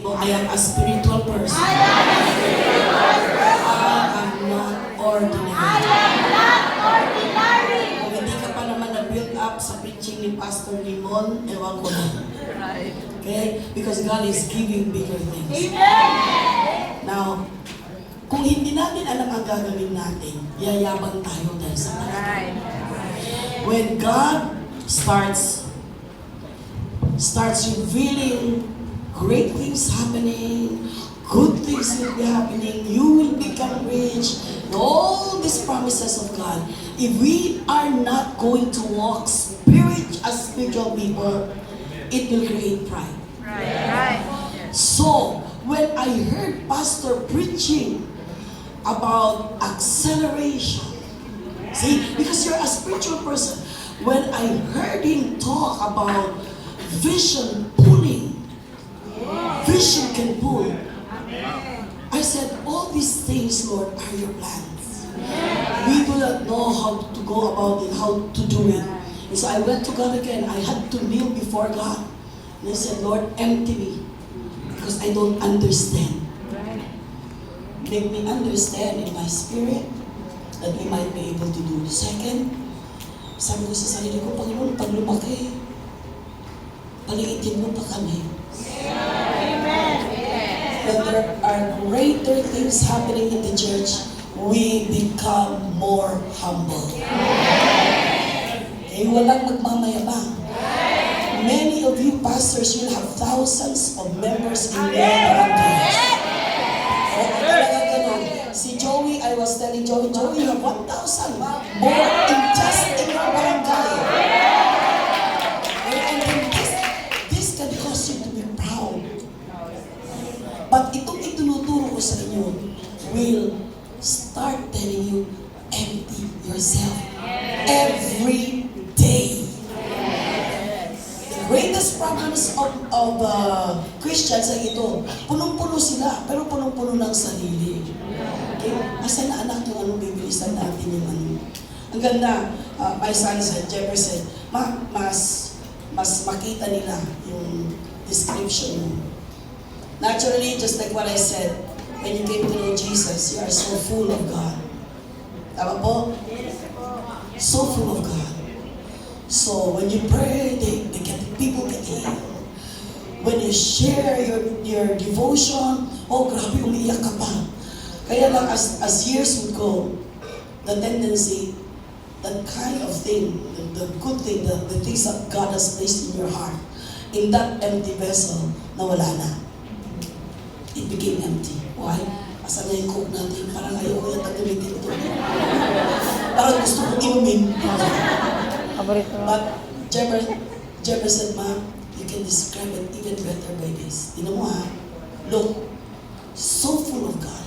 I am a spiritual person. I am not ordinary. Kung hindi ka pa naman na-build up sa preaching ni Pastor Limon, ewan ko na. Okay? Because God is giving bigger things. Now, kung hindi natin alam ang gagawin natin, yayabang tayo dahil sa Panginoon. When God starts revealing great things happening, good things will be happening, you will become rich, and all these promises of God, if we are not going to walk as spiritual people, it will create pride. So, when I heard Pastor preaching about acceleration, see, because you're a spiritual person, when I heard him talk about vision pulling, vision can pull. I said, all these things, Lord, are your plans. We do not know how to go about it, how to do it. And so I went to God again. I had to kneel before God. And I said, Lord, empty me. Because I don't understand. Make me understand in my spirit that we might be able to do. Second, sabi ko sa sarili ko, Panginoon, pag lumaki, paliitin mo pa kami. When there are greater things happening in the church, we become more humble. Okay, walang magmamayabang. Many of you pastors will have thousands of members in your barangays. Talaga ganun. Si Joey, I was telling Joey, you have 1,000 more in just in your barangay. And this can cause you to be proud. But itong itinuturo ko sa inyo will start telling you, empty yourself every day. The greatest problems of Christians ay ito. Punong-puno sila, pero punong-puno ng sarili. Okay? Asa na anak yung anong bibilisan natin yung ano. Ang ganda, my son said, Jeffer said, mas makita nila yung description mo. Naturally, just like what I said, when you came to know Jesus, you are so full of God. Tama po? So full of God. So when you pray, people get healed. When you share your devotion, oh grabe, umiiyak ka pa. Kaya lang as years would go, the tendency, that kind of thing, the good thing, the things that God has placed in your heart, in that empty vessel, nawala na. It became empty. Why? Asan na yung coke natin? Parang ayaw ko yung gamitin ito. Parang gusto ko inumin. But Jeffer said, Ma, you can describe it even better by this. Tignan mo ha, look, so full of God.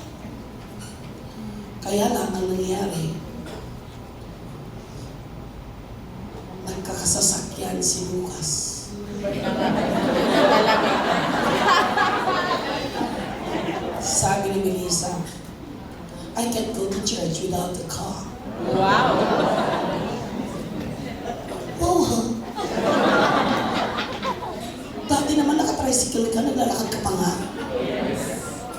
Kaya lang ang nangyayari, nagkakasasakyan si Lucas. Sabi ni Melissa, I can't go to church without a car. Wow! Wow, ha? Dati naman naka-tricycle ka, naglalakad ka pa nga.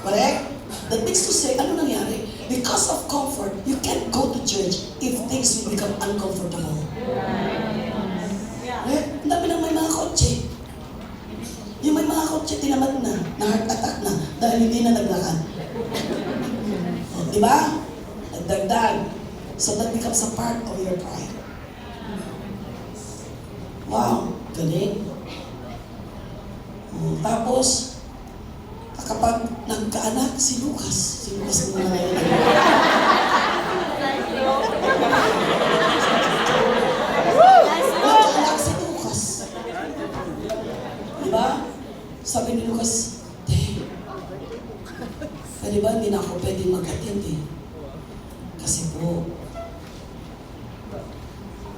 Correct? That means to say, ano nangyari? Because of comfort, you can't go to church if things will become uncomfortable. Ang dami nang may mga kotse. Yung may mga kotse, tinamad na heart attack na, dahil hindi na naglakad. Diba? Nagdagdag. So that becomes a part of your pride. Wow, galing. Tapos, kapag nagkaanak si Lucas mo na ngayon. Nagkaanak si Lucas. Diba? Sabi ni Lucas, pwede ba hindi na ako pwedeng mag-attend eh? Kasi po,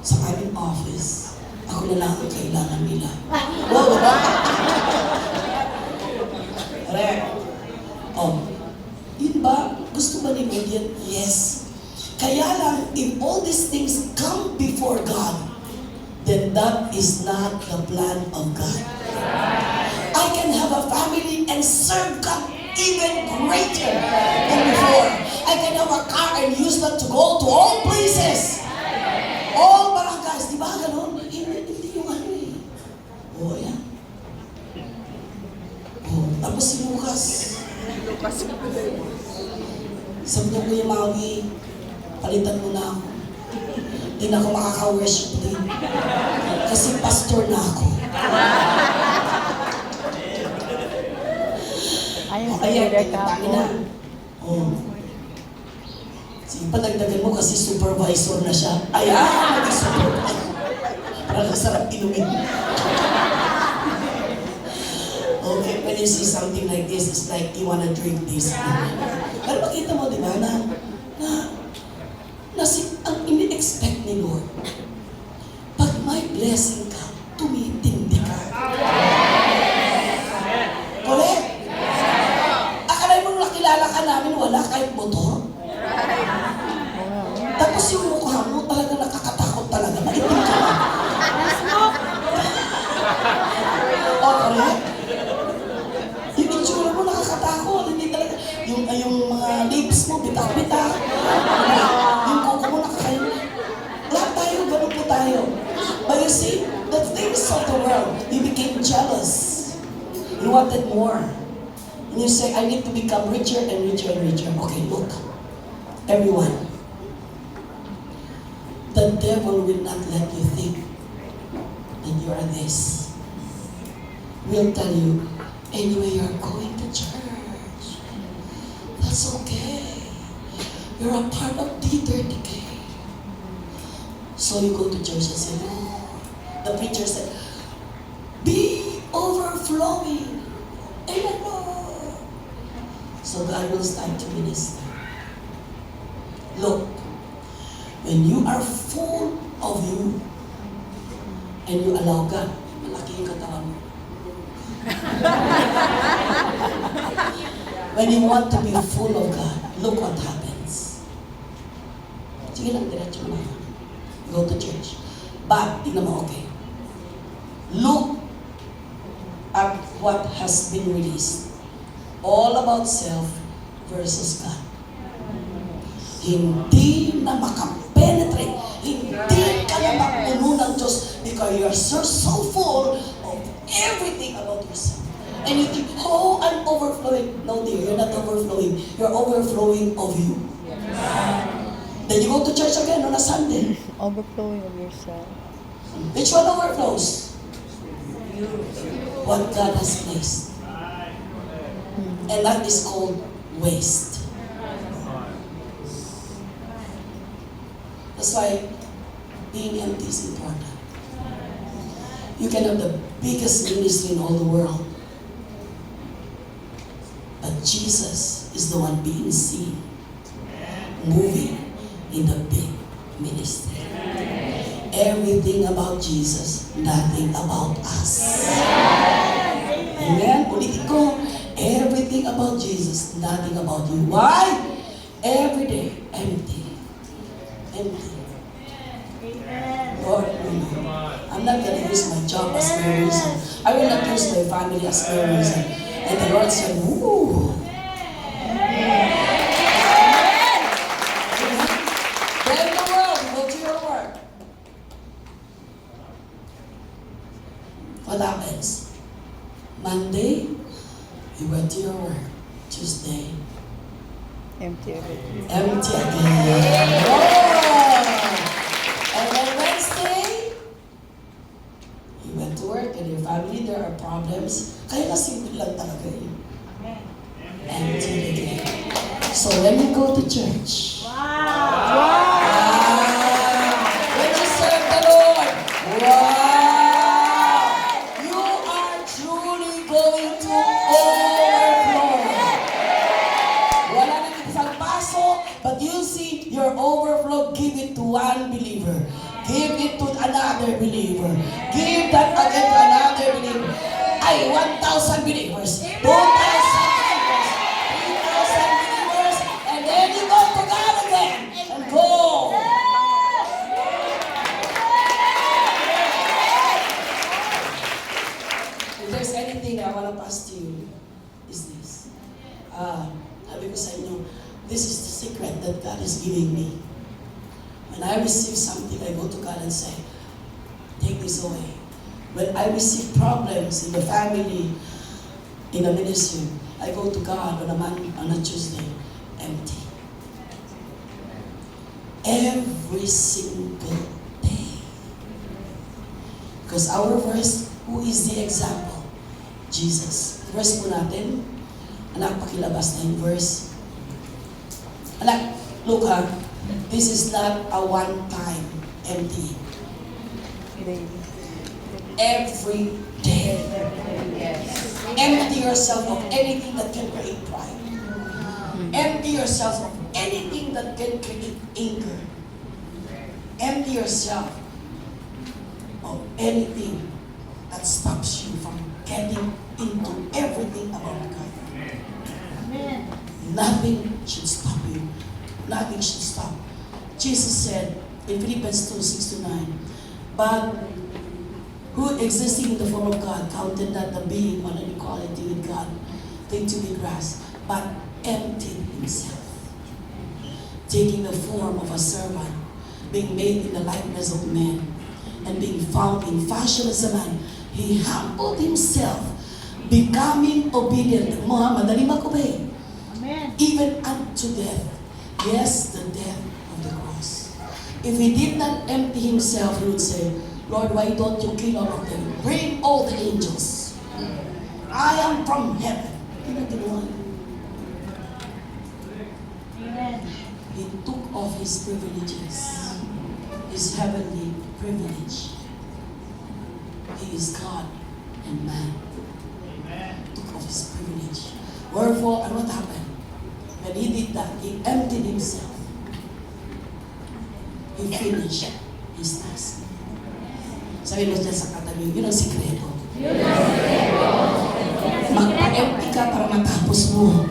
sa aming office, ako na lang ang kailangan nila. Wow, diba? Correct. Oh, yun ba? Gusto ba ni Median? Yes. Kaya lang, if all these things come before God, then that is not the plan of God. I can have a family and and serve God even greater than before. I can have a car and use that to go to all places. All barangays. Di ba ganun? Hindi yung ano eh. O, ayan. O, tapos si Lucas. Sabi niya, Kuya Maui, palitan mo na ako. Hindi na ako makaka-worship din. Kasi pastor na ako. Ayan, tangin na. Oh. Sige, padagdagan mo kasi supervisor na siya. Ayan, naging supervisor. Parang sarap inumin. Okay, when you see something like this, it's like you wanna drink this. Pero makita mo, di ba, na ang ini-expect ni Lord, pag may blessing ka, tumitindi ka. Correct? Akalay mo nakilala ka namin, wala kahit motor. Tapos yung mukha mo talaga nakakatakot talaga, maitim ka na. Oh, correct? Yung itsura mo nakakatakot, hindi talaga. Yung mga lips mo, bitak-bitak. Yung kuko mo nakakayo. Lahat tayo, ganun po tayo. But you see, the things of the world, you became jealous. You wanted more. And you say, I need to become richer and richer and richer. Okay, look. Everyone. The devil will not let you think that you are this. We'll tell you, anyway, you're going to church. That's okay. You're a part of D30K. So you go to church and say, Lord. The preacher said, be overflowing. Amen, Lord. So God will start to minister. Look, when you are full of you and you allow God, malaki yung katawan mo. When you want to be full of God, look what happens. Sige lang, diretso mo na. Go to church. But, tingnan mo, okay. Look at what has been released. All about self versus God. Hindi na makapenetrate. Hindi ka na mapuno ng Diyos because you are so full of everything about yourself. And you think, oh, I'm overflowing. No, dear, you're not overflowing. You're overflowing of you. Then you go to church again on a Sunday. Overflowing of yourself. Which one overflows? What God has placed. And that is called waste. That's why being empty is important. You can have the biggest ministry in all the world. But Jesus is the one being seen, moving in the big ministry. Everything about Jesus, nothing about us. Amen? Ulitin ko, everything about Jesus, nothing about you. Why? Every day, empty. Empty. Lord, I'm not going to use my job as my reason. I will not use my family as my reason. And the Lord said, woo! Then the world, go to your work. What happens? Monday, you went to your work. Tuesday, Empty everything. empty again. Oh! And then Wednesday, you went to work and your family, there are problems. Kaya na simple lang talaga yun. Empty again. So when you go to church, when you serve the Lord, you are truly going to overflow. Wala nang isang paso, but you see your overflow, give it to one believer. Give it to another believer. Give that again to another believer. Ay, 1,000 believers, 2,000 believers, 3,000 believers, and then you go to God again and go. If there's anything I want to pass to you, is sabi ko sa inyo, this is the secret that God is giving me. When I receive something, I go to God and say, take this away. When I receive problems in the family, in the ministry, I go to God on a Tuesday, empty. Every single day. Because our verse, who is the example? Jesus. Verse po natin. Anak, pakilabas na yung verse. Anak, look ha. This is not a one-time empty. Daily. Every day. Empty yourself of anything that can create pride. Empty yourself of anything that can create anger. Empty yourself of anything that stops you from getting into everything about God. Nothing should stop you. Nothing should stop. Jesus said in Philippians 2:6-9, but who existing in the form of God counted not the being on an equality with God thing to be grasped, but emptied himself, taking the form of a servant, being made in the likeness of men, and being found in fashion as a man, he humbled himself, becoming obedient. Muhammad, dali mag-obey. Even unto death. Yes, the death of the cross. If he did not empty himself, he would say, Lord, why don't you kill all of them? Bring all the angels. I am from heaven. He took off his privileges, his heavenly privilege. He is God and man. Took off his privilege. Wherefore, and what happened? When he did that, he emptied himself. He finished his task. Sabi mo dyan sa katabi, yun ang sikreto. Magpa-empty ka para matapos mo.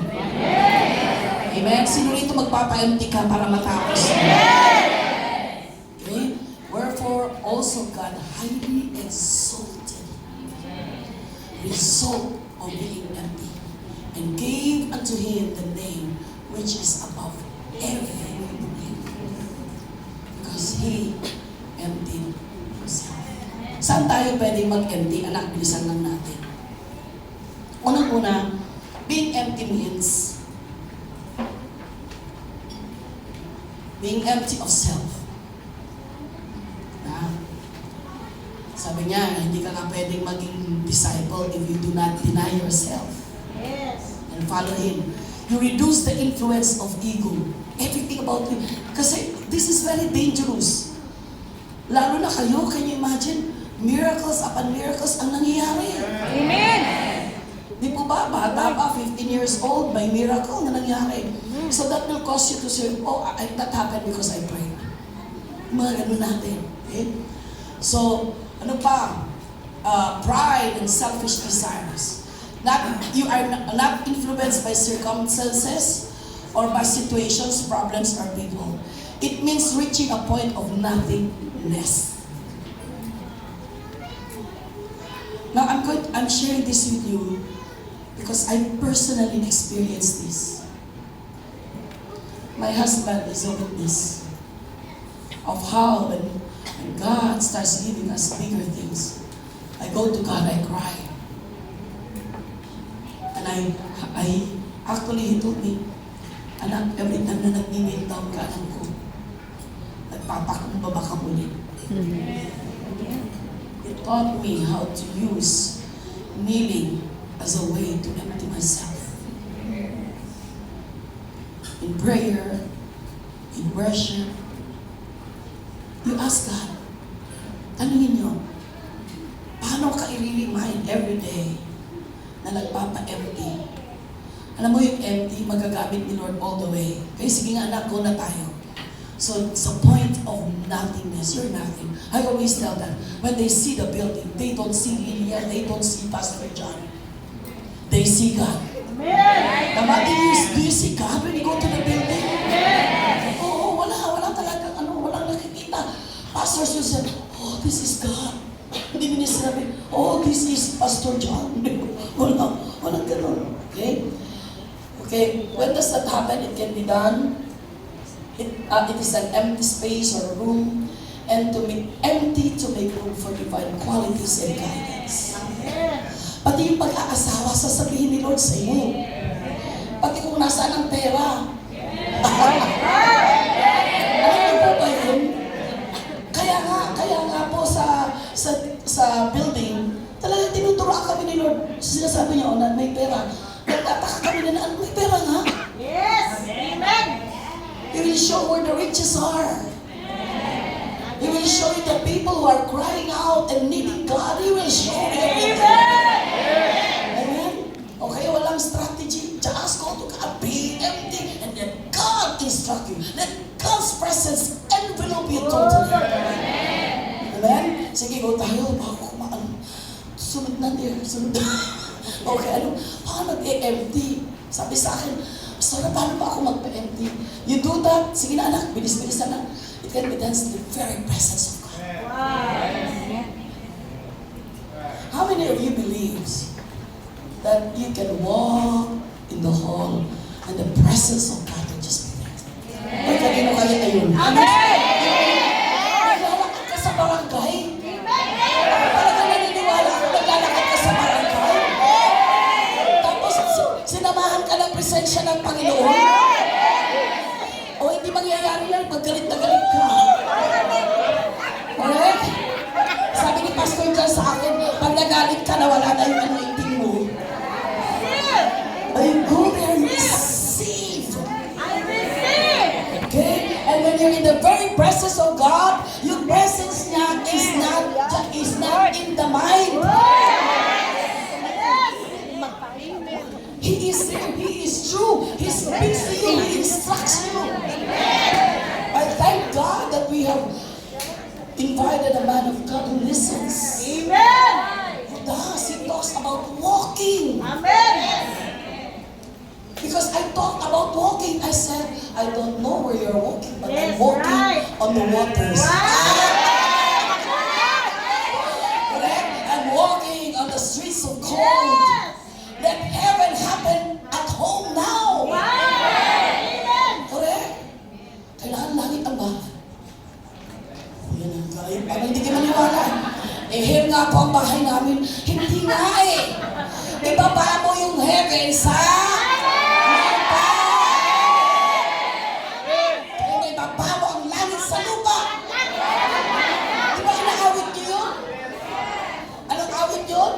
Amen? Sino rito magpapa-empty ka para matapos mo? Okay? Wherefore, also God highly exalted. Result of being empty. And gave unto him the name which is above every name. Because he emptied himself. Saan tayo pwedeng mag-empty? Anak, bilisan lang natin. Unang-una, being empty means being empty of self. Sabi niya, hindi ka pwedeng maging disciple if you do not deny yourself. And follow him. You reduce the influence of ego. Everything about you. Kasi this is very dangerous. Lalo na kayo, can you imagine? Miracles upon miracles ang nangyayari. Amen! Di po ba? Bata pa, 15 years old, may miracle na nangyari. So that will cause you to say, oh, that happened because I prayed. Mga ganun natin. Okay? So, ano pa? Pride and selfish desires. You are not influenced by circumstances or by situations, problems, or people. It means reaching a point of nothingness. Now, I'm sharing this with you because I personally experienced this. My husband is a witness of how when God starts giving us bigger things, I go to God, I cry. And I actually, he told me, anak, every time na nag-kneel down ka, anak ko, nagpapakumbaba ka muli. It taught me how to use kneeling as a way to empty myself. In prayer, in worship, you ask God, tanungin nyo, paano ka i-remind every day na nagpapa-empty? Alam mo yung empty, magagamit ni Lord all the way. Kaya sige nga anak, go na tayo. So it's a point of nothingness. You're nothing. I always tell them, when they see the building, they don't see Lilia, they don't see Pastor John. They see God. Amen. Do you see God when you go to the building? Oo, wala talagang walang nakikita. Pastors will say, oh, this is God. Hindi mo niya sinabi, oh, this is Pastor John. Walang ganun. Okay? Okay, when does that happen? It can be done. It is an empty space or a room, and to make empty to make room for divine qualities and guidance. Pati yung pag-aasawa, sasabihin ni Lord sa iyo. Pati kung nasaan ang pera. Alam niyo po ba yun? Kaya nga po sa building, talagang tinuturoan kami ni Lord. Sinasabi niya, na may pera. Nagtataka kami na may pera nga. Yes! Amen! He will show where the riches are. He will show you the people who are crying out and needing God. He will show you everything. Amen? Okay, walang strategy. Just go to God, be empty, and let God instruct you. Let God's presence envelop you totally. Amen? Sige, go tayo. Bago kumaan. Sunod na dear. Sunod na. Okay, paano mag-empty? Sabi sa akin, Pastor, paano ba ako magpa-empty? You do that. Sige na anak, bilis-bilis na. It can be done in the very presence of God. How many of you believes that you can walk in the hall and the presence of God will just be there? Ay, kanino kaya ayun? Amen! Naglalakad ka sa barangay? Talaga naniniwala ako naglalakad ka sa barangay? Tapos sinamahan ka ng presensya ng Panginoon? O hindi mangyayari yan pag galit na galit ka? Correct? Sabi ni Pastor John sa akin, pag nagalit ka, nawala na yung anointing mo. But you go there and receive. Okay? And when you're in the very presence of God, yung presence niya is not in the mind. He is there. He is true. He speaks to you. He instructs you. I thank God that we have invited a man of God who listens. Amen! Who does. He talks about walking. Amen! Because I talked about walking. I said, I don't know where you're walking, but Yes, I'm walking right. on the waters. Correct? I'm walking on the streets of gold. Yes! Let heaven happen at home now. Amen! Correct? Kailangan langit ang bahay. Yan ang gaya. Ano hindi ka maniwala? Here nga po ang bahay namin. Hindi nga eh. Ibaba mo yung heaven sa lupa. Kaya may babawa ang langit sa lupa. Di ba inaawit niyo yun? Anong awit yun?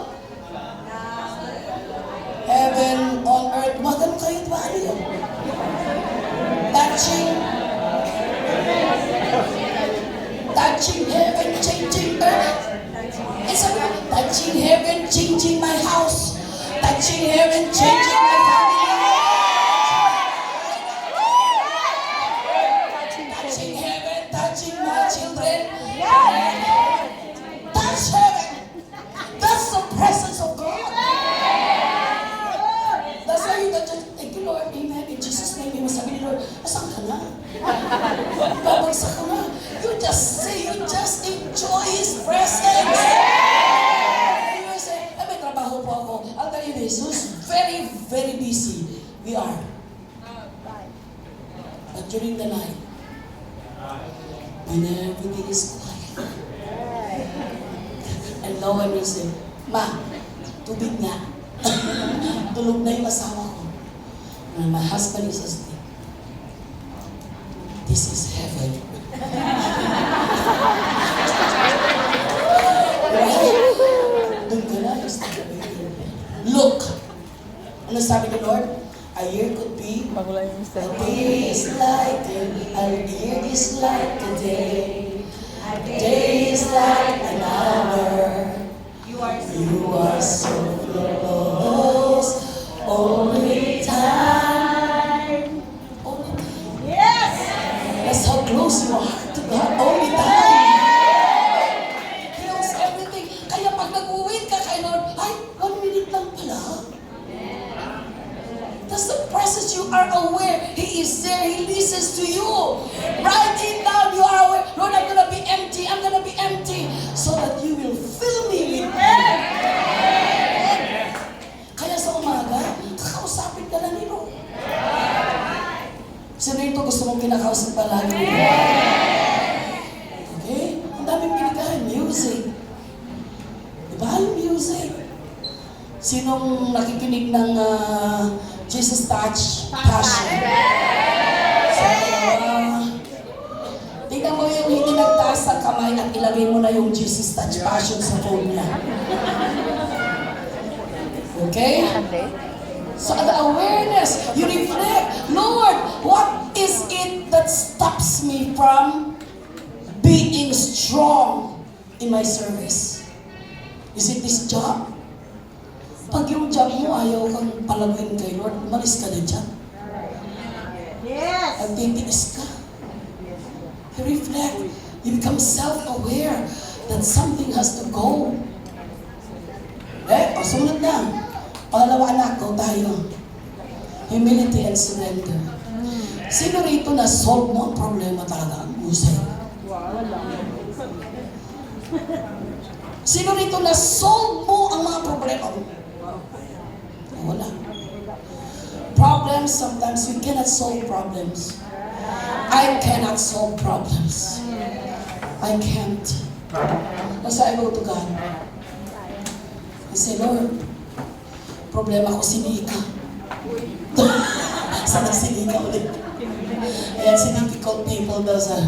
Heaven on earth. Magano kayo, di ba? Ano yun? Touching heaven, changing earth. Eh sabi ko, touching heaven, changing my house. Touching heaven, changing my family. Touching heaven, touching my children. Touch heaven. That's the presence of God. That's why you can just, thank you Lord, amen. In Jesus' name, you must sabi ni Lord, asan ka na? Babagsak ka na. You just say, you just enjoy His presence. You say, may trabaho po ako. I'll tell you this, who's very, very busy? We are. But during the night, when everything is quiet, and no one will say, Ma, tubig na. Tulog na yung asawa ko. And my husband is asleep. This is heaven. Doon ka na, look! Ano sabi ni Lord? A year could be, a day is like a year is like a day. A day is like an hour. You are so close. Only time. Only time. Yes! That's how close you are to God. Only time. He knows everything. Kaya pag nag-uwin ka kay Lord, ay, 1 minute lang pala. That's the presence. You are aware. He is there. He listens to you. Write it down. You are aware. Lord, I'm gonna be empty. I'm gonna be empty. So that you will fill me with Him. Kaya sa umaga, kakausapin ka na ni Lord. mong kinakausap palagi. Okay? Ang daming pinikahan. Music. Diba yung music? Sinong nakikinig ng Jesus Touch Passion? So, tingnan mo yung hindi nagtaas ng kamay at ilagay mo na yung Jesus Touch Passion sa phone niya. Okay? So the awareness, you reflect, Lord, what is it that stops me from being strong in my service? Is it this job? Pag yung job mo ayaw kang palaguin kay Lord, umalis ka na dyan. Yes. At titiis ka. You reflect, you become self-aware that something has to go. Sumunod na. Pangalawa anak, go tayo. Humility and surrender. Sino rito na solve mo ang problema talaga? Ang usay. Sino rito na solve mo ang mga problema mo? Wala. Problems, sometimes we cannot solve problems. I cannot solve problems. I can't. Kasi I go to God. I say, Lord, problema ko si Nika. Sana si Nika ulit. Ayan, si difficult people daw sa...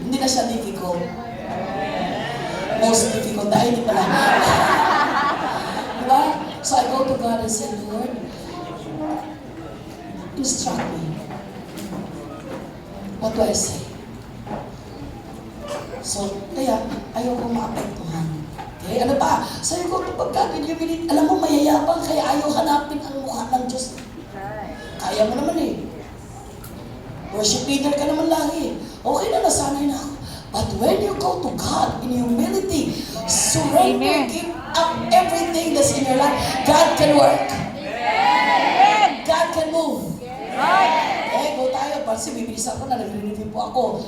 Hindi na siya difficult. Most difficult. Dahil hindi pala. Diba? So I go to God and say, Lord, instruct me. What do I say? So, kaya, ayoko maapektuhan. Okay, ano pa? Sabi ko, pagka binibili, alam mo, mayayabang, kaya ayaw hanapin ang mukha ng Diyos. Kaya mo naman eh. Worship leader ka naman lagi. Okay na, nasanay na ako. But when you go to God in humility, surrender, give up everything that's in your life, God can work. God can move. Okay, go tayo. Kasi bibilis ako na, nag-review po ako.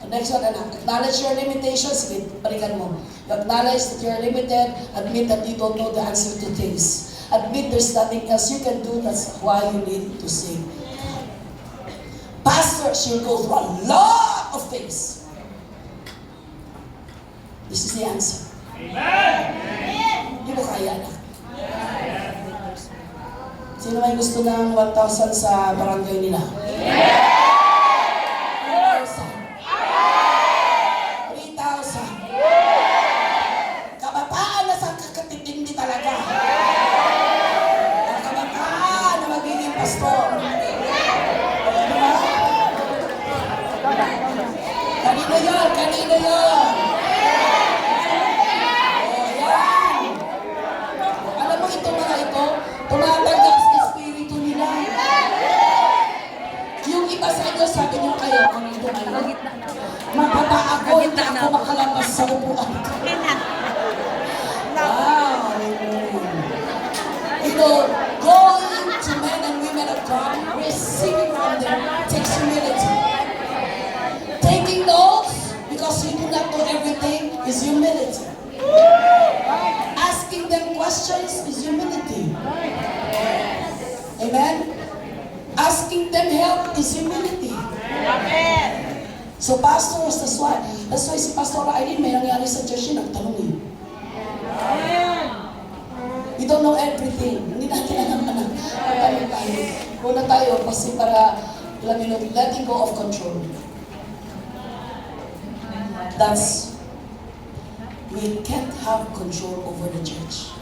Next one, acknowledge your limitations. Balikan mo. You acknowledge that you're limited. Admit that you don't know the answer to things. Admit there's nothing else you can do. That's why you need to sing. Pastors, you'll go through a lot of things. This is the answer. Hindi mo kaya na. Sino may gusto ng 1,000 sa barangay nila? Kanina yun! O, yan! Alam mo itong mga ito, tumatanggap sa espiritu nila. Yung iba sa inyo, sabi niyo kayo, kung ito kayo, mapata ako, hindi ako makalabas sa upuan ko. Wow! You know, going to men and women of God, receiving from them, takes humility. Taking notes, because you do not know everything, is humility. Asking them questions is humility. Amen? Asking them help is humility. So pastors, that's why si Pastor Aileen, may nangyari sa church yun, nagtanong eh. We don't know everything. Hindi natin alam na. Magtanong tayo. Muna tayo, kasi para, letting go of control. That's, we can't have control over the church.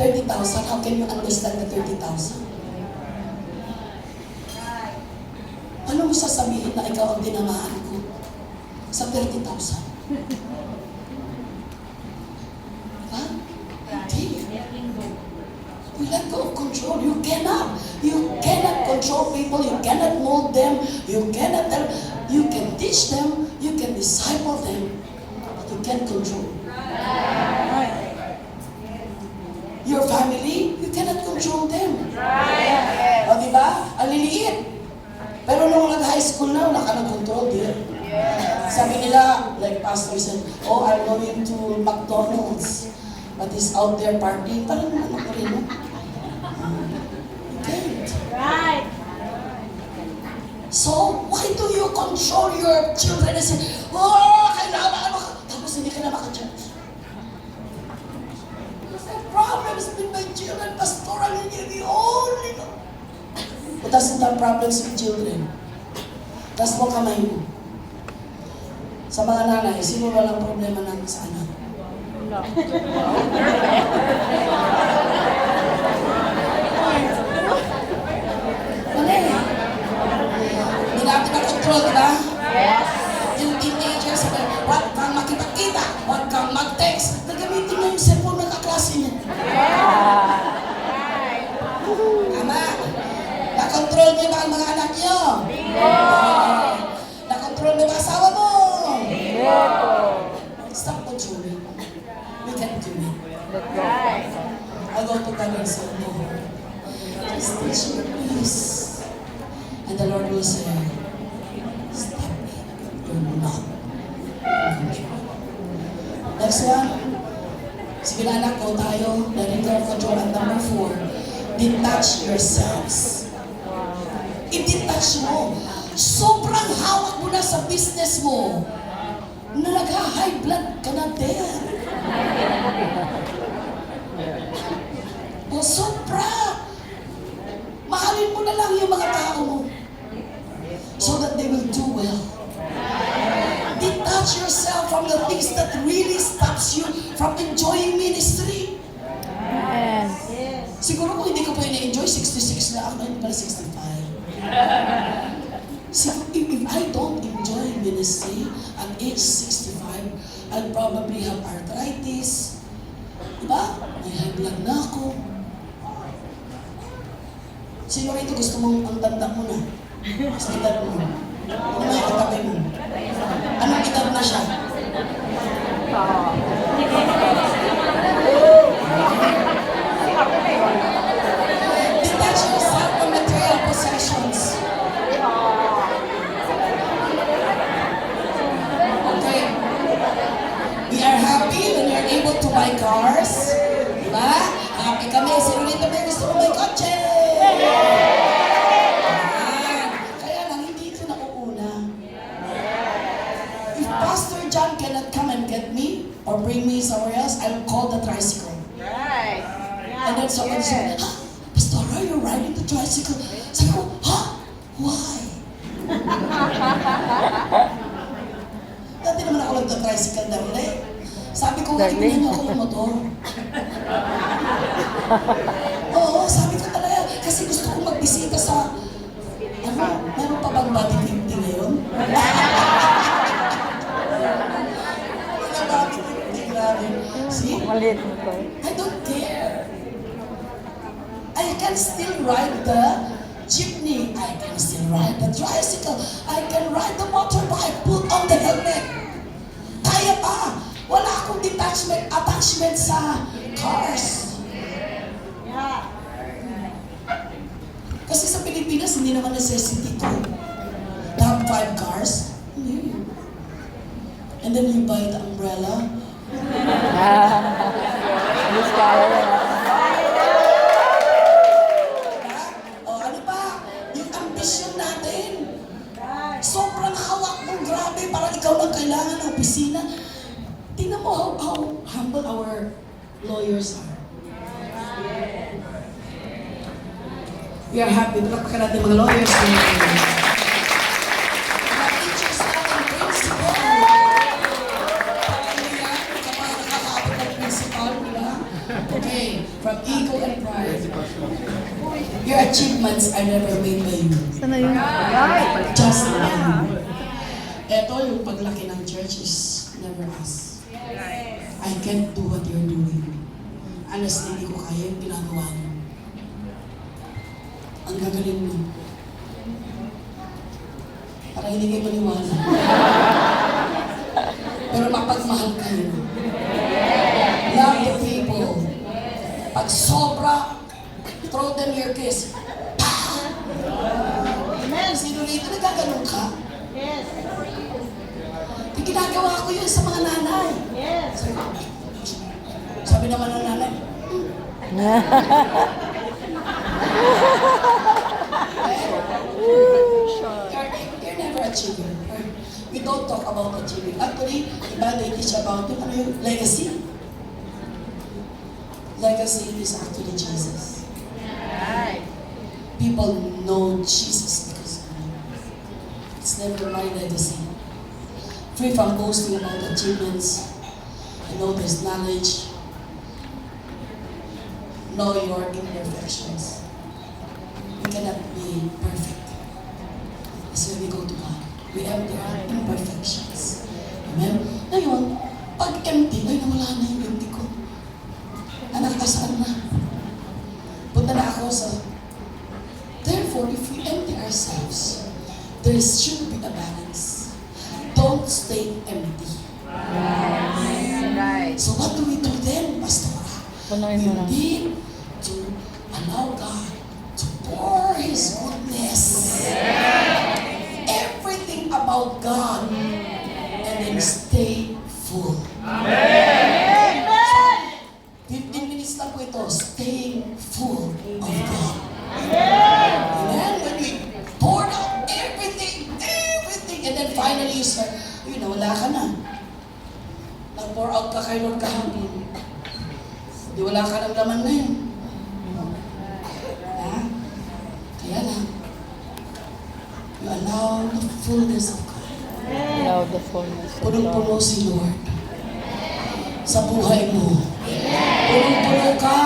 30,000, how can you understand the 30,000? Ano mo sasabihin na ikaw ang dinamaan ko sa 30,000? Diba? Hindi. We let go of control. You cannot control people. You cannot mold them. You cannot tell. You can teach them. You can disciple them. But you can't control. Your family, you cannot control them. O diba? Ang liliit. Pero nung nag-high school na, wala ka ng control, dear. Sabi nila, like pastor said, oh, I'm going to McDonald's. But he's out there partying. Parang ano pa rin, no? You can't. So, why do you control your children and say, oh, kailangan ano ka? Tapos hindi ka na maka-church. Because I have problems with my children, pastoral, you're the only one. Who doesn't have problems with children? Taas mo kamay mo. Sa mga nanay, sino walang problema na sa anak? Mali. Hindi natin na-control, di ba? Yes. Yung teenagers, huwag kang makipagkita, huwag kang mag-text. Nagamitin mo yung cellphone ng kaklase niya. Tama. Na-control niyo ba ang mga anak niyo? Na-control mo ba asawa mo? Stop controlling. We can do it. I'll go to God and say, Lord, just teach me, please. And the Lord will say, stop it. You're not in control. Next one. Sige na anak ko, tayo, letting go of control. And number 4, detach yourselves. I-detach mo. Sobrang hawak mo na sa business mo na nag-high blood ka na din. O sobra. Mahalin mo na lang yung mga tao mo so that they will do well. Detach yourself from the things that really stops you from enjoying ministry. Siguro kung hindi ko pa na-enjoy, 66 na ako, hindi pala 65. So if I don't enjoy ministry at age 65, I'll probably have arthritis. Diba? May high blood na ako. Sino rito gusto mong ang tanda mo na? Sa edad mo. Ano may katabi mo? Anong edad na siya? Detach yourself from material possessions. Okay. We are happy when we are able to buy cars. Diba? Happy kami. Sino rito may gusto mo may kotse? Ayan. Kaya lang, hindi ito nauuna. If Pastor John cannot come and get me or bring me somewhere else, I'll call the tricycle. Right. And then someone said, ha? Pastor, are you riding the tricycle? Sabi ko, ha? Why? Dati naman ako nagta-tricycle dati. Sabi ko, ipunan niyo ako ng motor. Oo, sabi ko talaga, kasi gusto kong magbisita sa, ano, meron pa bang body 50 ngayon? Wala body 50, grabe. See? Maliit mo ko. I don't care. I can still ride the jeepney. I can still ride the tricycle. I can ride the motorbike. Put on the helmet. Kaya pa. Wala akong attachment sa cars. Yeah. Kasi sa Pilipinas, hindi naman necessity to have 5 cars. Hindi. And then you buy the umbrella. Miss Karen. O ano pa? Yung ambisyon natin. Sobrang hawak mo, grabe, parang ikaw lang kailangan ng opisina. Tingnan mo how humble our lawyers are. We are happy. Palakpakan natin mga lawyers. Mga teachers natin, principal. Hallelujah. Kapag nakakaabot ng principal, di ba? Okay, from ego and pride. Your achievements are never made by you. Sana yun? Just by you. Ito yung paglaki ng church is never us. I can't do what you're doing. Honestly, hindi ko kaya yung ginagawa niyo. Ang gagaling mo. Para hindi kayo maniwala. Pero mapagmahal kayo. Love the people. Pag sobra, throw them your kiss. Amen. Sino rito nagaganon ka? Yes. Ginagawa ko yun sa mga nanay. Yes. Sabi naman ng nanay, you're achieving. We don't talk about achieving. Actually, iba, they teach about yung legacy. Legacy is actually Jesus. Right. People know Jesus because of me. It's never my legacy. Free from boasting about achievements. I know there's knowledge. Know your imperfections. We cannot be perfect. That's why we go to God. We have our imperfections. Amen? Ngayon, pag empty, ay nawala na yung empty ko. Anak, asaan na? Punta na ako sa... Therefore, if we empty ourselves, there should be a balance. Don't stay empty. Right. So what do we do then, Pastora? Punuin We mo lang. need to allow God to pour His goodness. Everything about God. And then stay full. 15 minutes na po ito, staying full of God. Amen? When we pour out everything, and then finally you start, wala ka na. Nag-pour out ka kay Lord kahapon. Di wala ka ng laman na yun. Ha? Kaya lang, you allow the fullness of God. Allow the fullness of God. Punong-puno si Lord sa buhay mo. Punong-puno ka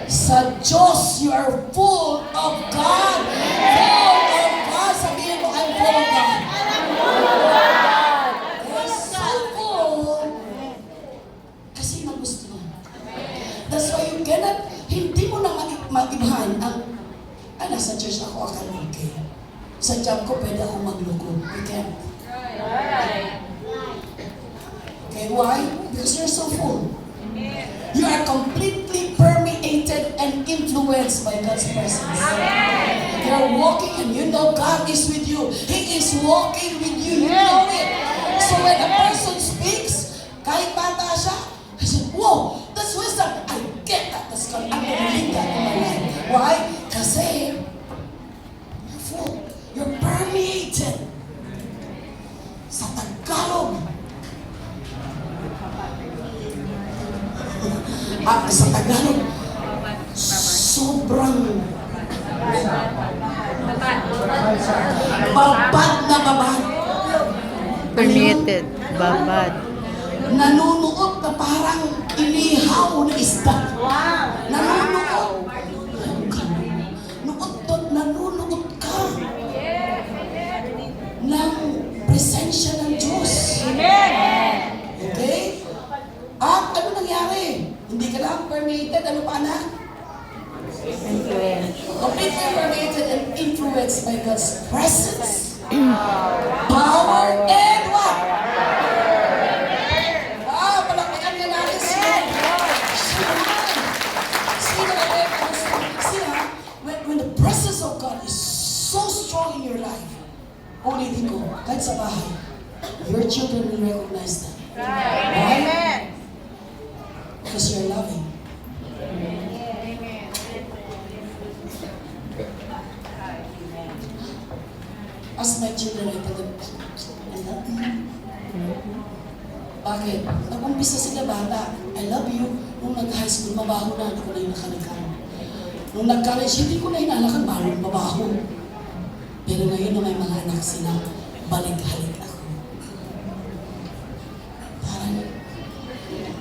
sa Diyos. You are full of God. Full of God. Sabihin mo, I'm full of God. You're so full. Kasi magusto mo. That's why you cannot, hindi mo na mag-ibahan ang, nasa church ako, akala okay. Sa job ko, pwede akong maglukod. You can't. Okay, why? Because you're so full. You are completely permeated and influenced by God's presence. You're walking and you know God is with you. He is walking with you. You know it. So when a person speaks, kahit bata siya, I said, whoa, that's wisdom. I get that. That's God. I'm believing that in my life. Why? Kasi you're full. You're permeated. Sa Tagalog. Sa Tagalog, sobrang babad na babad. Permeated. Babad. Nanunuot na parang inihaw na isda. Nanunuot. Nanunuot ka ng presensya ng Diyos. Okay? At ano nangyari? Hindi ka lang permeated. Ano pa na? Influence. Completely permeated and influenced by God's presence, power, and what? Palakpakan niya natin siya. See, when the presence of God is so strong in your life, ulitin ko, kahit sa bahay, your children will recognize that. Right? Because you're loving. As my children, I tell them, I love you. Bakit? Nag-umpisa sila bata, I love you. Nung nag-high school, mabaho na, hindi ko na yung nakalikan. Nung nag-college, hindi ko na inalakan, mabaho. Pero ngayon na may mga anak sila, balik-halik ako. Parang,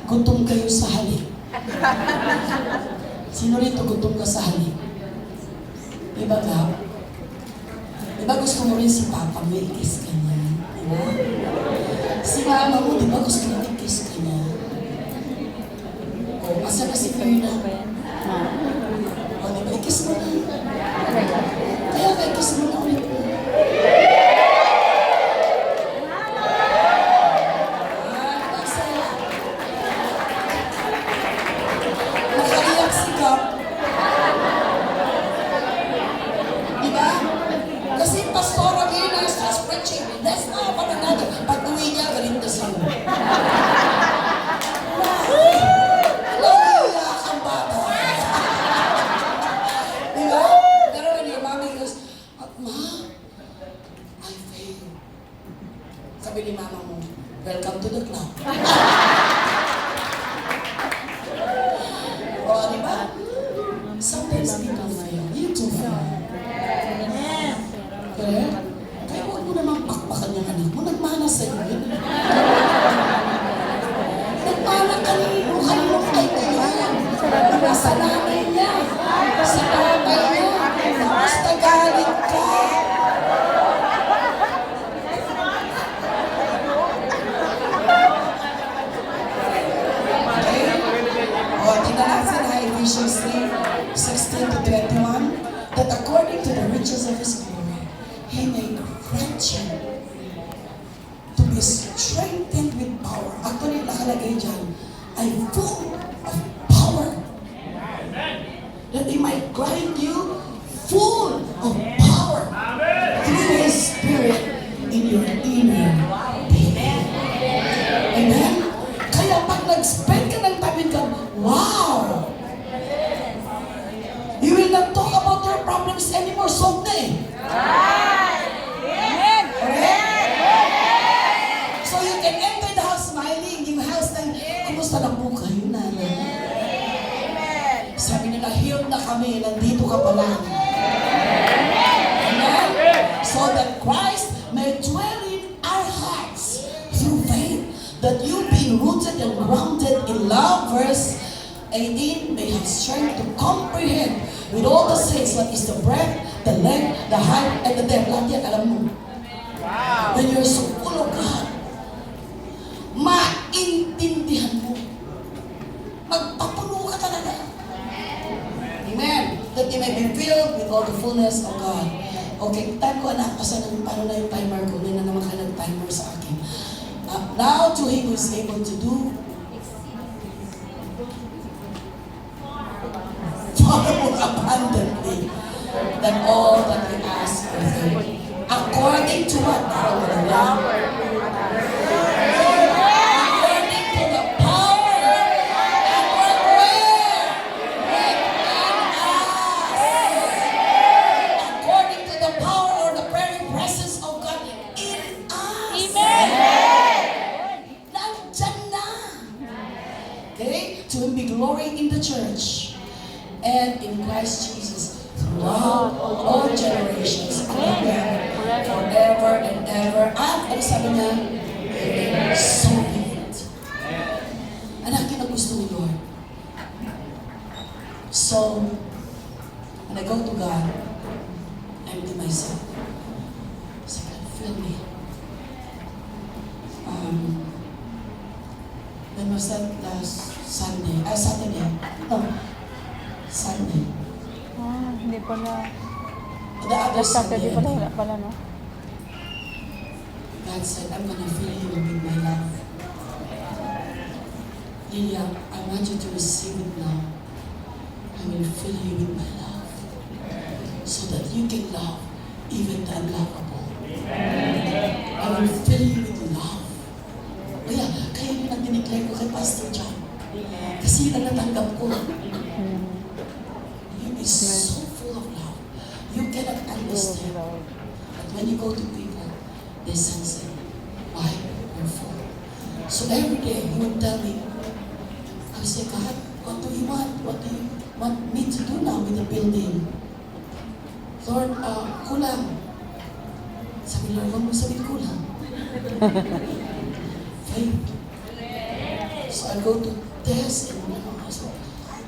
gutom kayo sa halik. Sino rito gutom ka sa halik? Diba ka? Diba gusto mo rin si Papa mo i-kiss ka niya? Diba? Si Mama mo, diba gusto mo i-kiss ka niya? O, asa na si Ferna? O, diba i-kiss mo na? Kaya ka i-kiss mo na ulit. Nakaiyak si Gap. Diba? Kasi pastora ngayon na starts preaching. Let's not about another. Pag-uwi niya, galing na sa'yo. Hallelujah! Ang bata. di ba? Sometimes people fail. You too fail. Correct? Kaya huwag mo naman pakpakan yung anak mo. Nagmana sa'yo yun. Nagmana kanino kay kayo. Nasa nanay niya. Sa tatay niya. Tapos nagalit ka. Okay? O, tingnan natin ha, Ephesians 3:16 to 21. That according to the riches of His glory, He may grant you to be strengthened with power. Actually, nakalagay dyan, ay full of power. That He might grant you full of power through His Spirit in your inner being. Amen? Kaya pag nag-spend ka ng time with God, wow! You will not talk about your problems anymore. Solved na eh. So you can enter the house smiling, yung house na, kumusta na po kayo, nanay? Sabi nila, healed na kami, nandito ka pa lang. Amen? So that Christ may dwell in our hearts through faith, that you being rooted and grounded in love, verse 18, may have strength to comprehend with all the saints what is the breadth, the length, the height, and the depth. Lahat yan, alam mo. When you're so full of God, maintindihan mo. Magpapuno ka talaga. Amen. That you may be filled with all the fullness of God. Okay, time ko anak, paano na yung timer ko? Hindi na naman ka nag-timer sa akin. Now to Him who is able to do far more abundantly than all that we ask or think. According to what? According to the power at work where? Within us. According to the power or the very presence of God in us. Nandyan na. Okay? To Him be glory in the church and in Christ Jesus throughout all generations. Amen. Forever and ever. At ano sabi niya? Amen. So be it. Anak, yun ang gusto ni Lord. So, when I go to God, I empty myself. So God, fill me. When was that last Sunday? Saturday. No. Sunday. Hindi pala. The other Sunday, Saturday pala, wala pala, no? God said, I'm gonna fill you with my love. Lilia, I want you to receive it now. I will fill you with my love. So that you can love even the unlovable. I will fill you with love. Kaya yun ang dineclare ko kay Pastor John. Kasi yun ang natanggap ko. You is so full of love. You cannot understand. But when you go to people, they sense it. Why? You're full. So every day, He would tell me, I would say, God, what do you want? What do you want me to do now with the building? Lord, kulang. Sabi Lord, huwag mo sabihin kulang. Faith. So I go to test and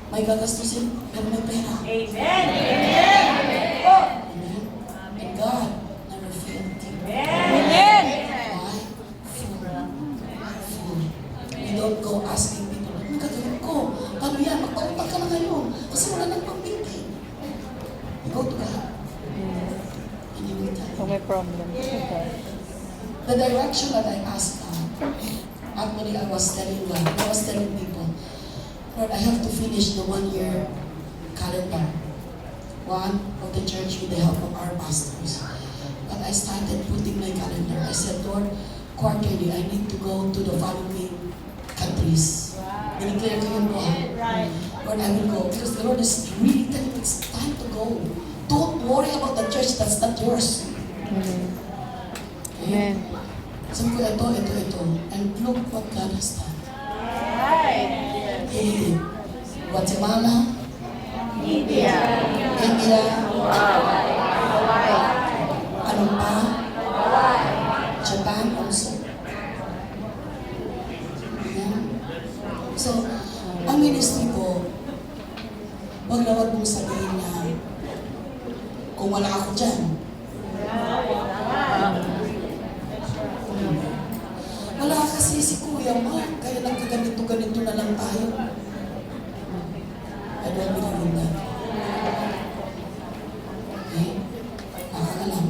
may gagastusin, pero may pera. Amen. Amen. And God never failed. Amen. Why? Full. You don't go asking people, ano gagawin ko? Paano yan? Magpautang ka na ngayon. Kasi wala nang pambili. You go to God. And He will tell you. Kung may problem. Okay. The direction that I asked God, actually I was telling God, I was telling people, Lord, I have to finish the 1-year calendar. One of the church with the help of our pastors. But I started putting my calendar. I said, Lord, quarterly, I need to go to the following countries. Dineclare ko yun po. Lord, I will go. Because the Lord is really telling me it's time to go. Don't worry about the church that's not yours. Amen. Sabi ko, ito. And look what God has done. He did it. Guatemala, India. India, Hawaii. ano pa? Japan also. Yan. So, ang ministry ko, wag na wag mong sabihin na kung wala ako dyan. Wala kasi si Kuya Mark, kaya nagkaganito-ganito na lang tayo. I don't believe in that. Okay? Nakakalam.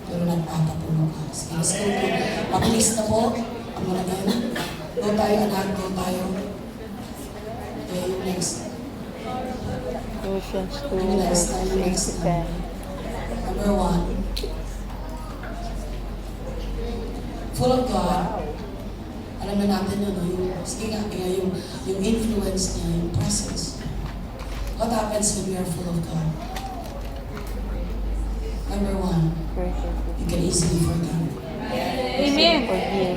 Pero nagpapapuno ka. Sige, let's go to. Mabilis na po. Ang mga ganyan. Go tayo, anak. Go tayo. Okay, yung next. Colossians 2, Yung next verse na, yung 8 next to na. 10. Number 1. Full of God. Alam na natin yun, no? Yung, sige nga, kaya yung influence niya, yung presence. What happens when we are full of God? Number 1, Verse you can easily forgive. Amen. Forgive.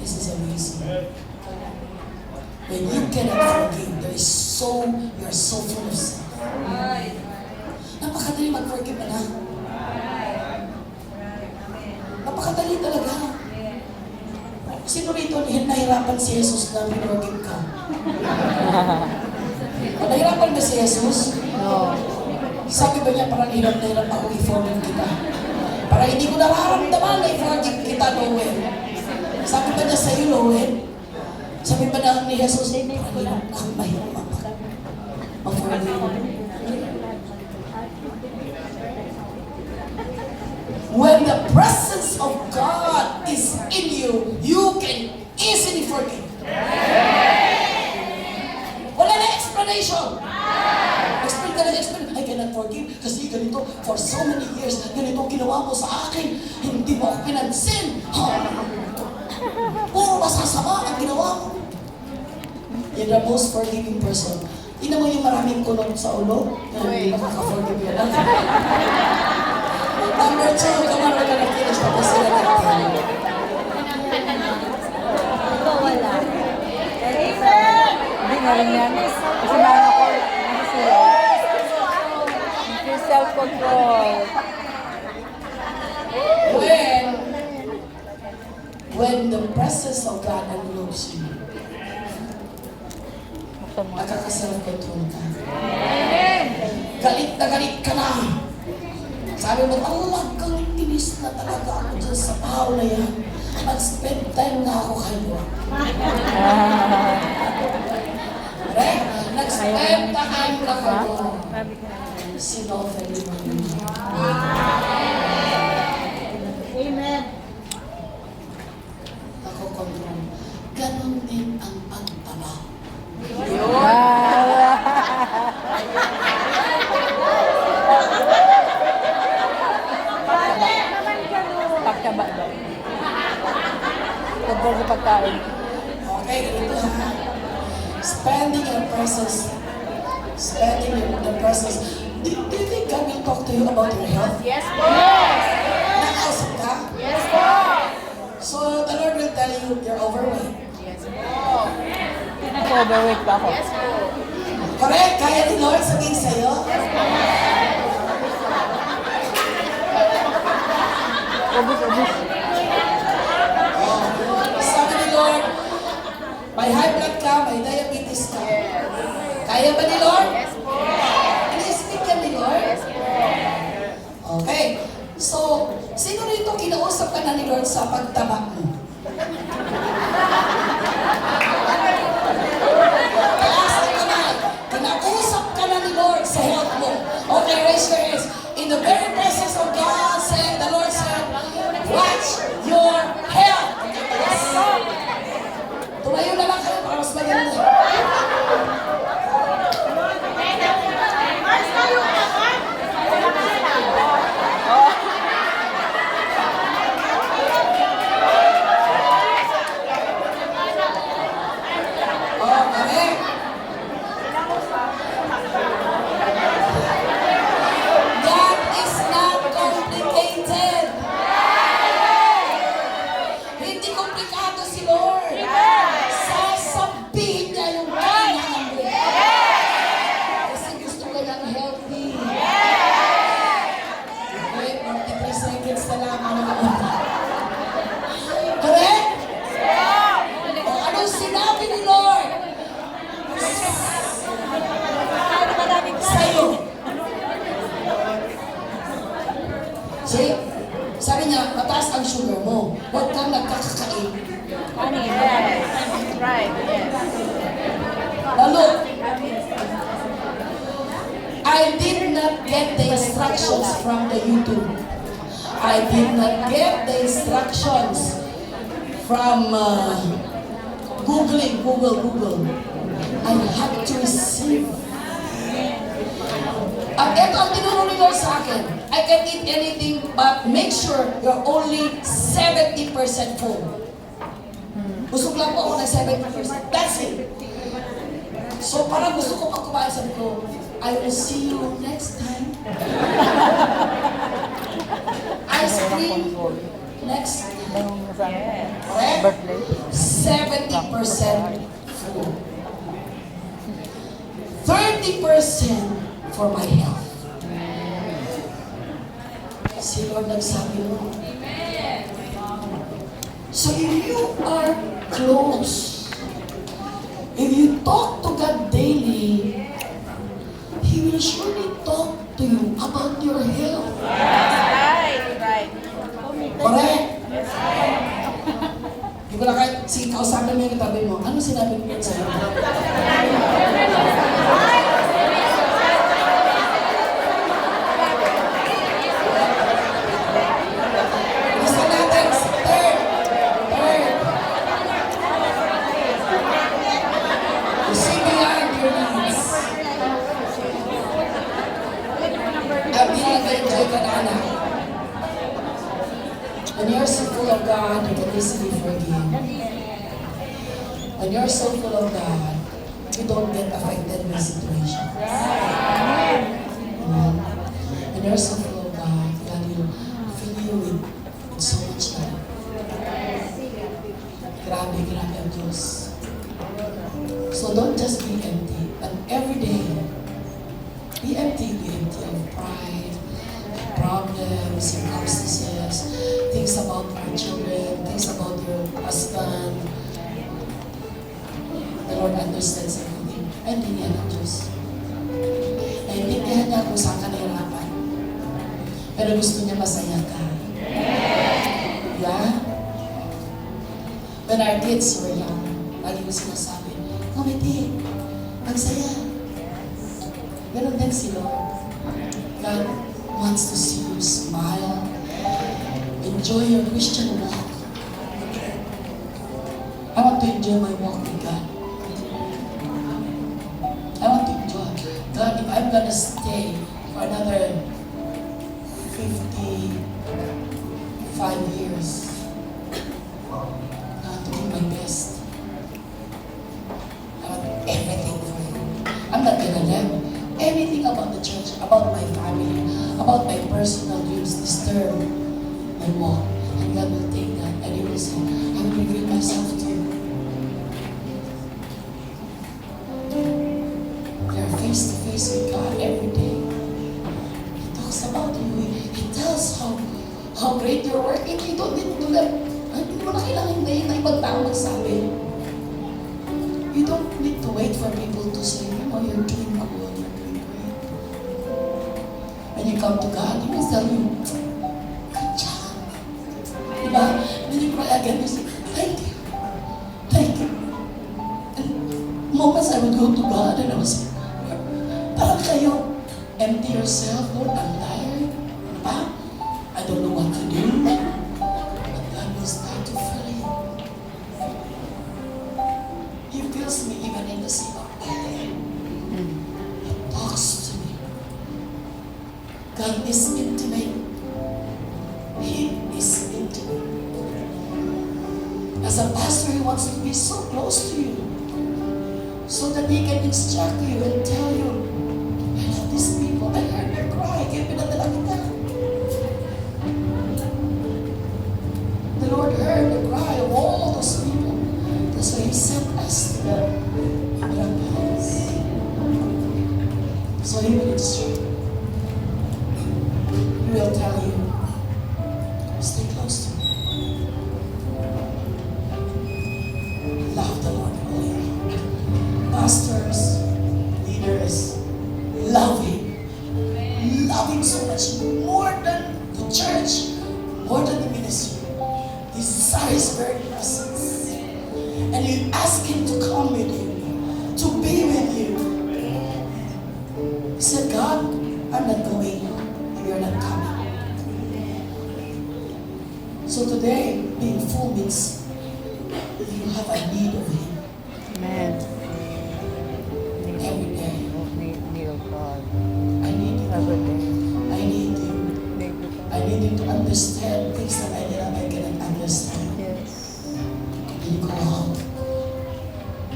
This is amazing. When you cannot forgive, you are so full of self. Napakadali mag-forgive na. Napakadali talaga. Sino rito nahirapan si Jesus na pinorgive ka? O, nahirapan ba si Jesus? No. Sabi ba niya, parang hirap na hirap ako i-forgive kita. Para hindi ko nararamdaman na i-forgive kita, Noel. Sabi ba niya sa'yo, Noel? Sabi ba na ni Jesus, parang hirap na ang mahirap mag-forgive. When the presence of God is in you, you can easily forgive. Wala na explanation. Explain ka na explain. I cannot forgive kasi ganito, for so many years, ganito ginawa mo sa akin, hindi mo ako pinansin. Puro masasama ang ginawa mo. You're the most forgiving person. Tingnan mo yung maraming kulong sa ulo, na hindi makaka-forgive yun. Number 2, come on, we're gonna finish pa kasi na natin. Hindi nga rin yan. Kasi naano ko, ano sila? Increase self-control. When the presence of God envelopes you, Buksan mo. nakaka-self-control ka. Galit na galit ka na. Sabi mo, talagang inis na talaga ako dyan sa tao na yan. Mag-spend time na ako kayo. Correct? Nag-spend time na kayo. Sino ang pwede mo yun? Amen. Ako control. Ganon din ang pagtaba. Pagkaba daw. Control sa pagkain. Okay, ganito ha. Spending your presence. Spending the presence. Do you think God will talk to you about your health? Yes, po. Nakausap ka? Yes, po. So the Lord will tell you you're overweight. Yes, po. Nag-overweight pa ako. Yes, po. Correct? Kaya ni Lord sabihin sa'yo? Ubus. Sabi ni Lord, may high blood ka, may diabetes ka. Kaya ba ni Lord? Yes, po. Ini-speak yan ni Lord? Yes, po. Okay. So, sino rito kinausap ka na ni Lord sa pagtaba mo? Taas ang kamay. Kinausap ka na ni Lord sa health mo. Okay, raise your hands. In the very presence of God, said, the Lord said, watch your health. Yes. Tumayo na lang kayo para mas maganda. Huwag kang nagkakakain. Yes. Right. Yes. Now look, I did not get the instructions from the YouTube. I did not get the instructions from Google. I had to receive. At ito ang tinuro ni Lord sa akin. I can eat anything but make sure you're only 70% full. Busog lang po ako ng 70%. That's it. So parang gusto ko pag kumain, sabi ko, I will see you next time. Ice cream next time. Correct? Birthday. 70% full. 30% for my health. Si Lord nagsabi mo. So if you are close, if you talk to God daily, He will surely talk to you about your health. Right. Right. Correct? Hindi ko na kahit, sige, kausapin mo yung katabi mo. Ano sinabi ko sa'yo? Listen natin. Third. You see beyond your needs. At di nag-enjoy ka na, anak. When you're so full of God, you can easily forgive. When you're so full of God, you don't get affected by situations. Amen. When you're so full of God, God will fill you with so much love. Grabe ang Diyos. So don't just be empty, but every day, be empty of pride, problems, circumstances, things about our children, things about your husband. The Lord understands everything. Naintindihan ng Diyos. Naintindihan niya kung saan ka nahirapan. Pero gusto niya masaya ka. Yeah? When our kids were young, lagi ko sinasabi, Ngumiti, magsaya. Ganon din si Lord. God wants to see you smile. Enjoy your Christian walk. I want to enjoy my walk with God. I want to enjoy. God, if I'm gonna stay for another 55 years, I want to do my best. I want everything for you. I'm not gonna let anything about the church, about my family, about my personal dreams disturb my walk. And God will take that and He will say, I will reveal myself to you. You're face to face with God every day. He talks about you. He tells how great your work is. You don't need to do that. Hindi mo na kailangan hintayin na ibang tao magsabi. You don't need to wait for people to say, you know, you're doing good, you're doing great. When you come to God, He will tell you, good job. Diba? When you cry again, you say, thank you. Thank you. And moments I would go to God and I would say, parang kayo, empty yourself, Lord, I'm tired. Diba? I don't know what to do. But God will start to fill you. He fills me even in the sea of death. He talks to me. God is intimate. He is intimate. As a pastor, He wants to be so close to you so that He can instruct you and tell you, I love these people. I heard their cry. Kaya pinadala kita. The Lord heard the cry of all those people. That's why He sent us to them. So He will instruct. He will tell you, stay close to me. Love the Lord with all your heart. Pastors, leaders, love Him. Love Him so much more than the church, more than the ministry. This is come with you, to be with you. He said, God, I'm not going if you're not coming. So today, being full means you have a need of Him Amen. every day. Need of God. I need you. Every day. I need you. Need of God. I need you to understand things that I cannot understand. Yes. You go out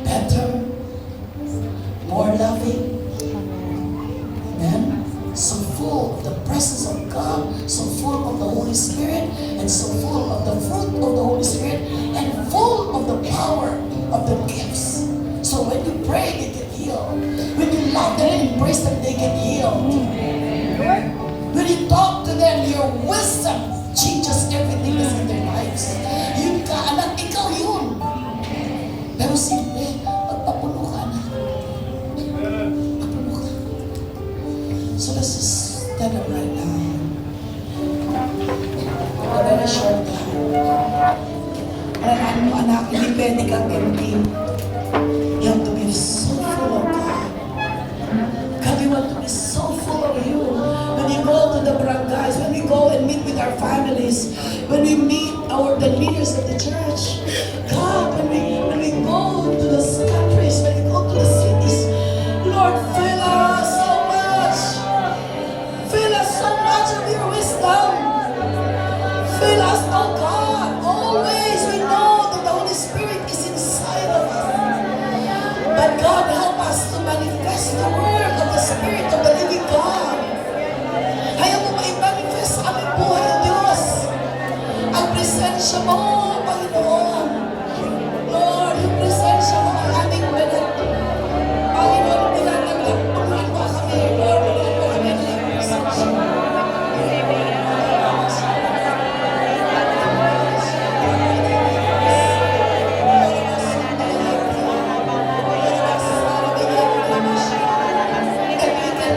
better, more loving. Amen. So full of the presence of God, so full of the Holy Spirit, and so full of the fruit of the Holy Spirit, and full of the power of the gifts. So when you pray, they get healed. When you love them and embrace them, they get healed. When you talk to them, your wisdom changes everything that's in their lives. Yun ka, anak, ikaw yun. Pero simple, magpapuno ka na. Papuno ka. So let's just stand up right now. A very short time. Alam mo, anak, hindi pwede kang empty. You have to be so full of God. God, we want to be so full of you. When you go to the barangays, when we go and meet with our families, when we meet the leaders of the church, God, when we go to the countries, when we go to the cities, Lord, fill us so much. Fill us so much of your wisdom. Fill us, oh God. Always we know that the Holy Spirit is inside of us. But God, help us to manifest the word of the Spirit of the living God. Ayaw mo ma-manifest sa aming buhay, O Diyos. Ang presensya mo, Panginoon. Lord, yung presensya mo ang aming banal. Panginoon, pinatanggap. Pagkuhan mo kami, Lord. Pagkuhan mo kami ng iyong presensya. And we can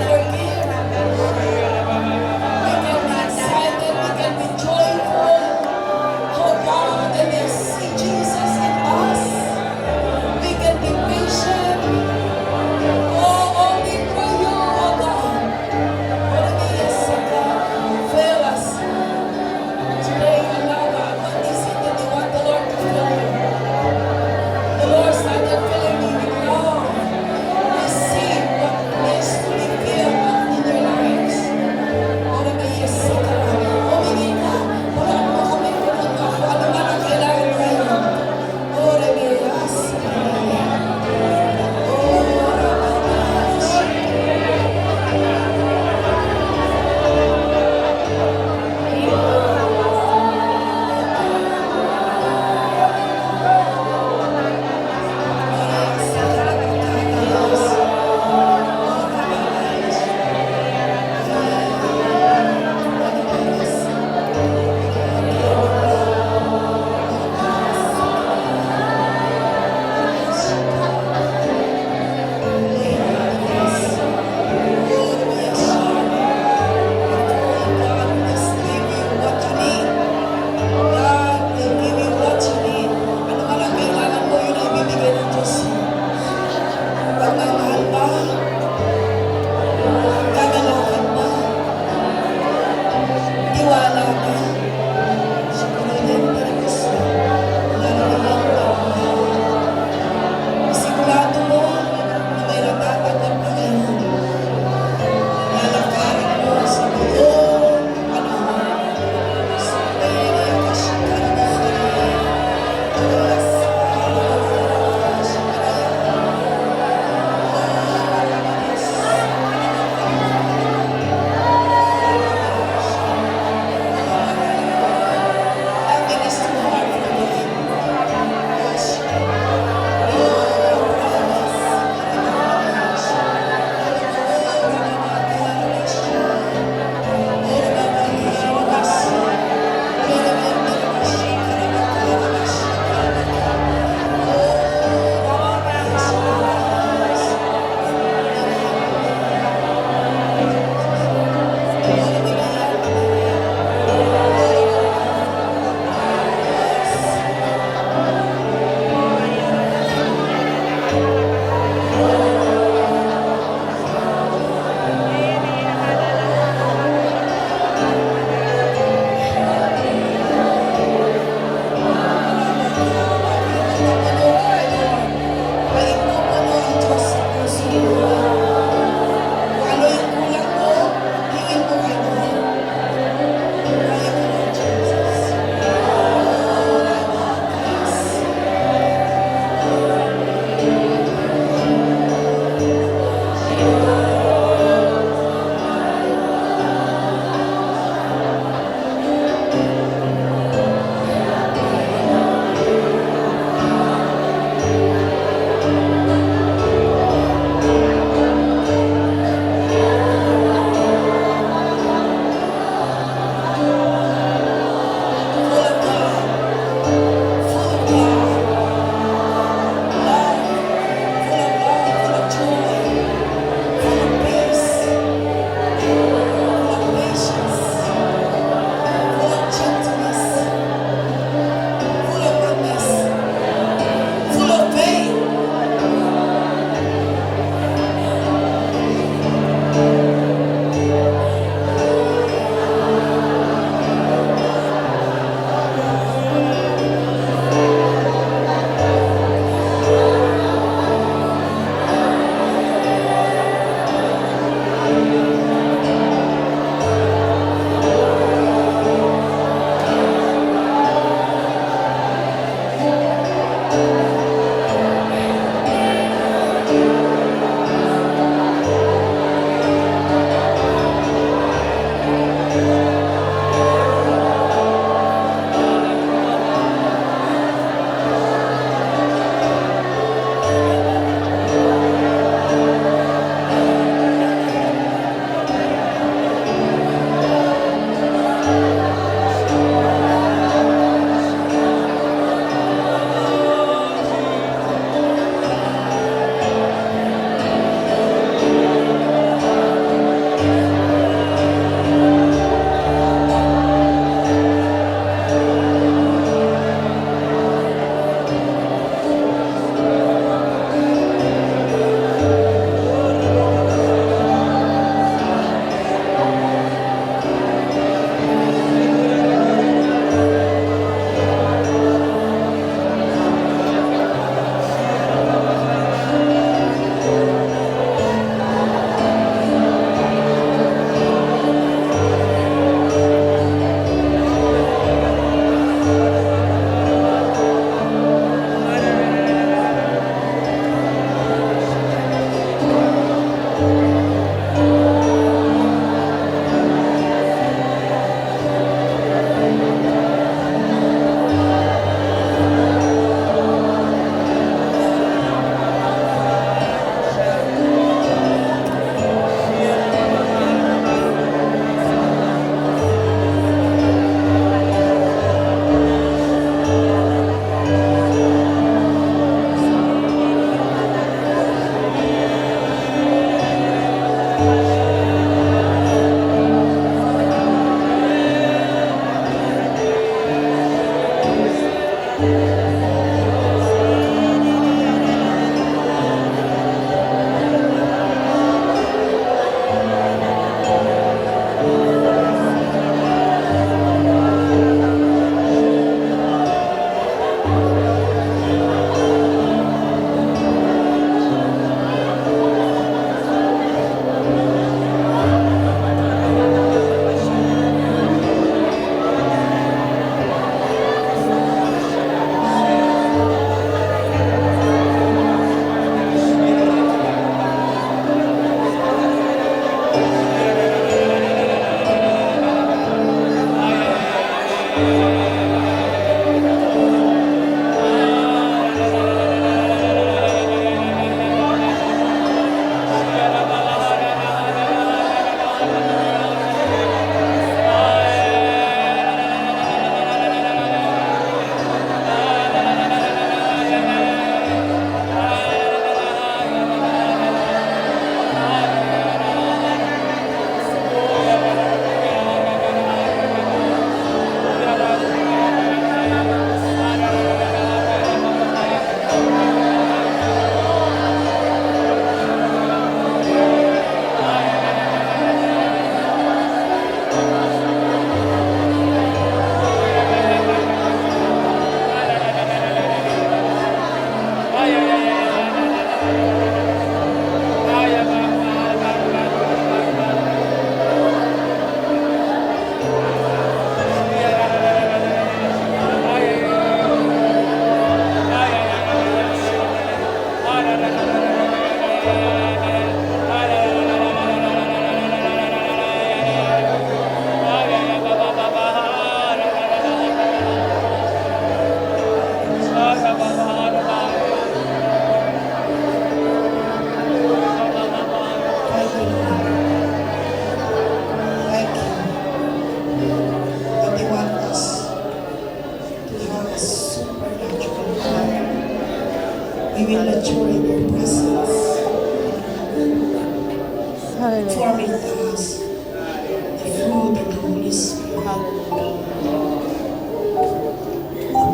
Hallelujah. forming us the fruit of the Holy Spirit, the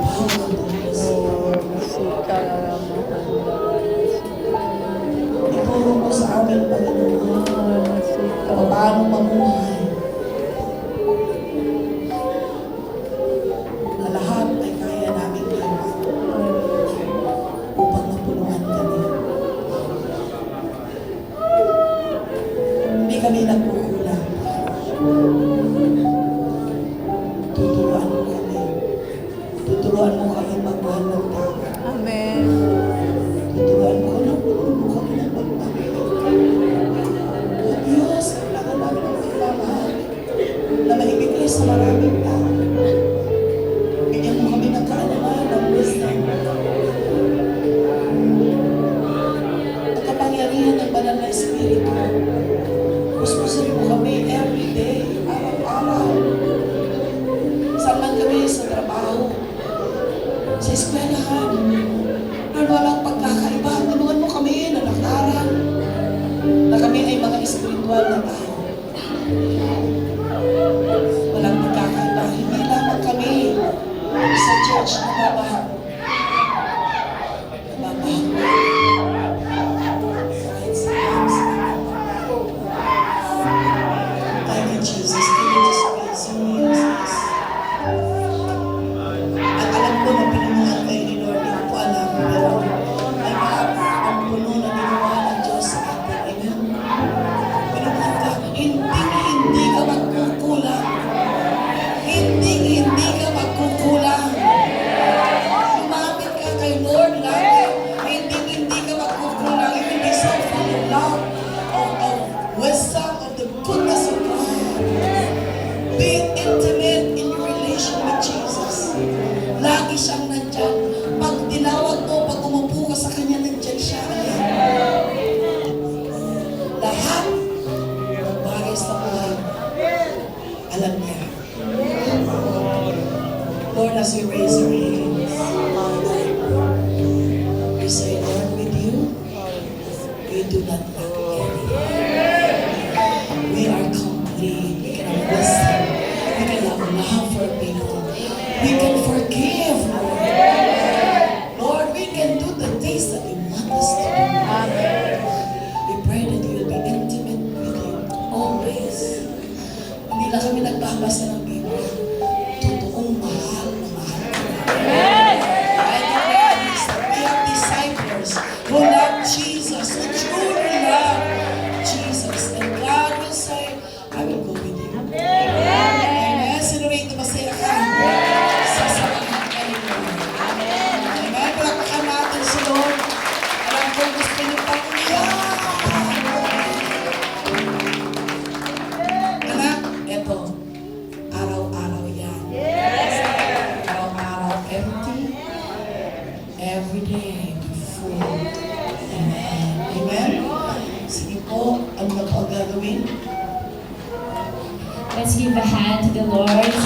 power of the Holy Spirit. Ituro mo sa amin, Panginoon, kung paano mamuhay na lahat ay kaya namin gawin upang mapuluhan kami. Hindi kami nagkukulang. Tuturuan mo kami. Tuturuan mo kami magmahal ng tao. Amen. Tuturuan mo kami, puno mo kami ng pagmamahal. At Diyos, kailangan namin ng pagmamahal na maibigay sa maraming tao. Bigyan mo kami ng kaalaman, ng wisdom. At kapangyarihan ng banal na Espiritu. Puspusin mo kami every day, araw-araw. Saan man kami sa trabaho, sa eskwelahan. Lord, walang pagkakaiba. Tulungan mo kami na lakaran na kami ay mga espiritual na tao. Walang pagkakaiba. Hindi lamang kami sa church na babahago. Thank you, Jesus. Thank you, Jesus. Jesus. At alam ko na pinunuhan kayo ni Lord. Hindi ko po alam. Pero may mga ang puno na ginawa ng Diyos sa atin. Amen. Pinunuhan ka. Hindi ka magkukulang. Hindi ka magkukulang. Lumapit ka kay Lord lagi. Hindi ka magkukulang. You will be so full of love, of wisdom, of the goodness of God. Be intimate in your relation with Jesus. Lagi siyang nandyan. Pag tinawag mo, pag umupo ka sa Kanya, nandyan siya. Lahat ng bagay sa buhay, alam niya. Lord, as we raise our hands, we say, Lord, with you, we do not lack anything. We are complete. We can have wisdom. We can have love for people. We can forgive, Lord. Lord, we can do the things that you want us to do. We pray that you will be intimate with you always. Hindi na kami nagbabasa ng Biblia. Totoong mahal na mahal ka namin. I declare this, that we have disciples who love Jesus, who truly love Jesus. And God will say, I will go with you. Amen. Sino rito masaya ka? Sasamahan ka ni Lord. Amen. Palakpakan natin si Lord. Alam ko gusto niyo pang umiyak. Anak, eto. Araw-araw yan. Araw-araw empty. Every day be full. Amen. Amen. Sige po, ano na po ang gagawin? Let's give a hand to the Lord.